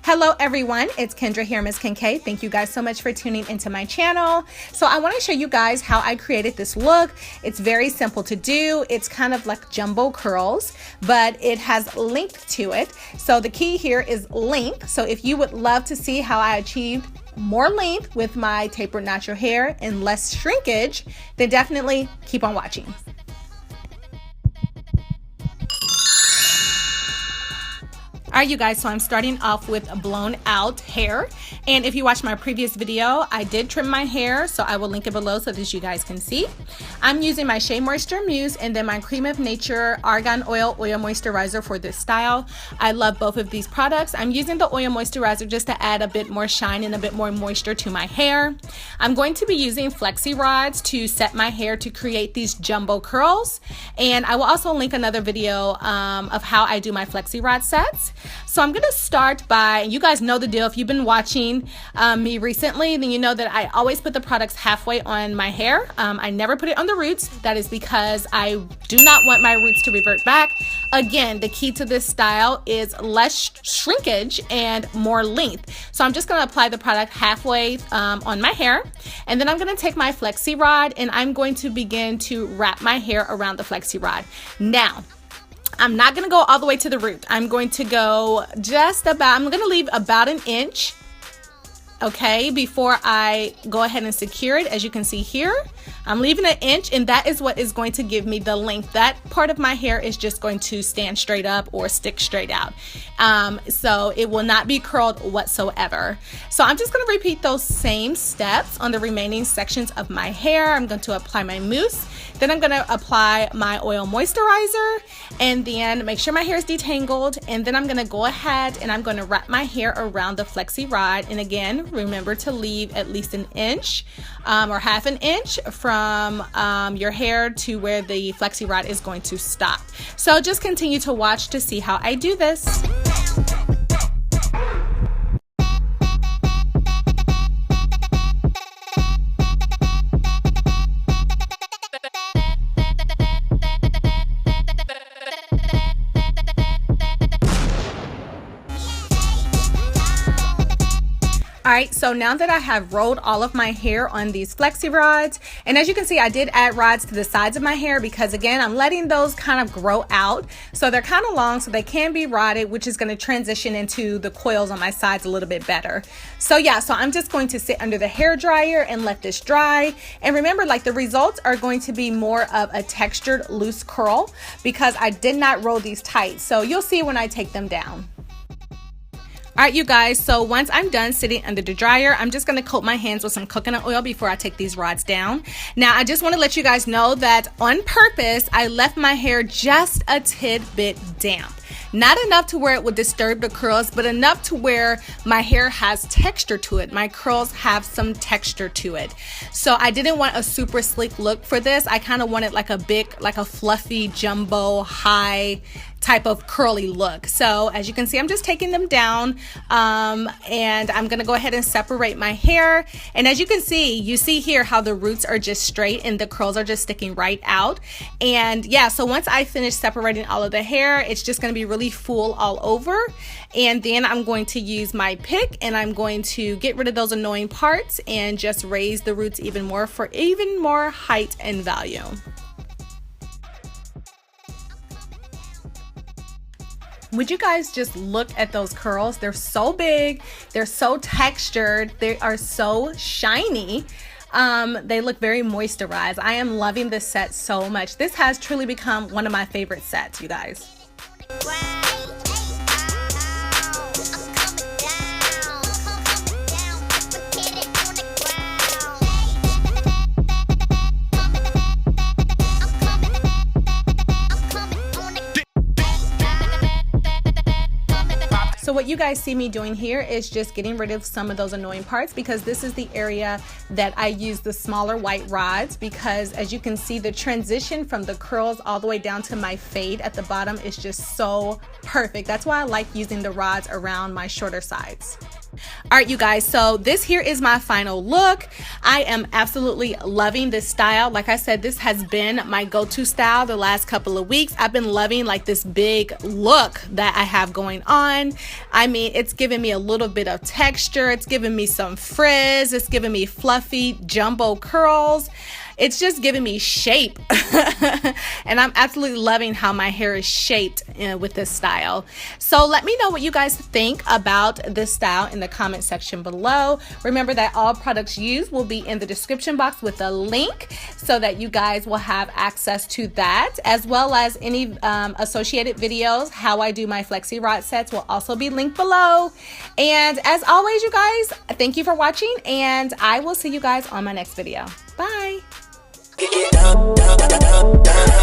Hello everyone, it's Kendra here, MissKenK. Thank you guys so much for tuning into my channel. So I want to show you guys how I created this look. It's very simple to do. It's kind of like jumbo curls, but it has length to it. So the key here is length. So if you would love to see how I achieved more length with my tapered natural hair and less shrinkage, then definitely keep on watching. All right, you guys, so I'm starting off with blown out hair. And if you watched my previous video, I did trim my hair, so I will link it below so that you guys can see. I'm using my Shea Moisture Mousse and then my Cream of Nature Argan Oil Moisturizer for this style. I love both of these products. I'm using the oil moisturizer just to add a bit more shine and a bit more moisture to my hair. I'm going to be using flexi rods to set my hair to create these jumbo curls. And I will also link another video of how I do my flexi rod sets. So I'm gonna start by, you guys know the deal, if you've been watching me recently, then you know that I always put the products halfway on my hair. I never put it on the roots. That is because I do not want my roots to revert back. Again, the key to this style is less shrinkage and more length. So I'm just gonna apply the product halfway on my hair, and then I'm gonna take my flexi rod and I'm going to begin to wrap my hair around the flexi rod. Now, I'm not gonna go all the way to the root. I'm going to go I'm gonna leave about an inch, okay, before I go ahead and secure it. As you can see here, I'm leaving an inch, and that is what is going to give me the length. That part of my hair is just going to stand straight up or stick straight out. So it will not be curled whatsoever. So I'm just going to repeat those same steps on the remaining sections of my hair. I'm going to apply my mousse, then I'm going to apply my oil moisturizer, and then make sure my hair is detangled, and then I'm going to go ahead and I'm going to wrap my hair around the flexi rod. And again, remember to leave at least an inch or half an inch from your hair to where the flexi rod is going to stop. So just continue to watch to see how I do this. All right, so now that I have rolled all of my hair on these flexi rods, and as you can see, I did add rods to the sides of my hair because again, I'm letting those kind of grow out. So they're kind of long, so they can be rodded, which is going to transition into the coils on my sides a little bit better. So yeah, so I'm just going to sit under the hair dryer and let this dry. And remember, like, the results are going to be more of a textured loose curl because I did not roll these tight. So you'll see when I take them down. All right, you guys, so once I'm done sitting under the dryer, I'm just gonna coat my hands with some coconut oil before I take these rods down. Now, I just wanna let you guys know that on purpose, I left my hair just a tidbit damp. Not enough to where it would disturb the curls, but enough to where my hair has texture to it. My curls have some texture to it. So I didn't want a super sleek look for this. I kind of wanted like a big, like a fluffy, jumbo, high type of curly look. So as you can see, I'm just taking them down and I'm gonna go ahead and separate my hair. And as you can see, you see here how the roots are just straight and the curls are just sticking right out. And yeah, so once I finish separating all of the hair, it's just gonna be really full all over. And then I'm going to use my pick and I'm going to get rid of those annoying parts and just raise the roots even more for even more height and volume. Would you guys just look at those curls? They're so big, they're so textured, they are so shiny. They look very moisturized. I am loving this set so much. This has truly become one of my favorite sets, you guys. So what you guys see me doing here is just getting rid of some of those annoying parts because this is the area that I use the smaller white rods, because as you can see, the transition from the curls all the way down to my fade at the bottom is just so perfect. That's why I like using the rods around my shorter sides. All right, you guys, so this here is my final look. I am absolutely loving this style. Like I said, this has been my go-to style the last couple of weeks. I've been loving like this big look that I have going on. I mean, it's giving me a little bit of texture. It's giving me some frizz. It's giving me fluffy jumbo curls. It's just giving me shape. And I'm absolutely loving how my hair is shaped with this style. So let me know what you guys think about this style in the comment section below. Remember that all products used will be in the description box with a link so that you guys will have access to that, as well as any associated videos. How I do my flexi rod sets will also be linked below. And as always, you guys, thank you for watching, and I will see you guys on my next video. Bye. Get down, down, down, down.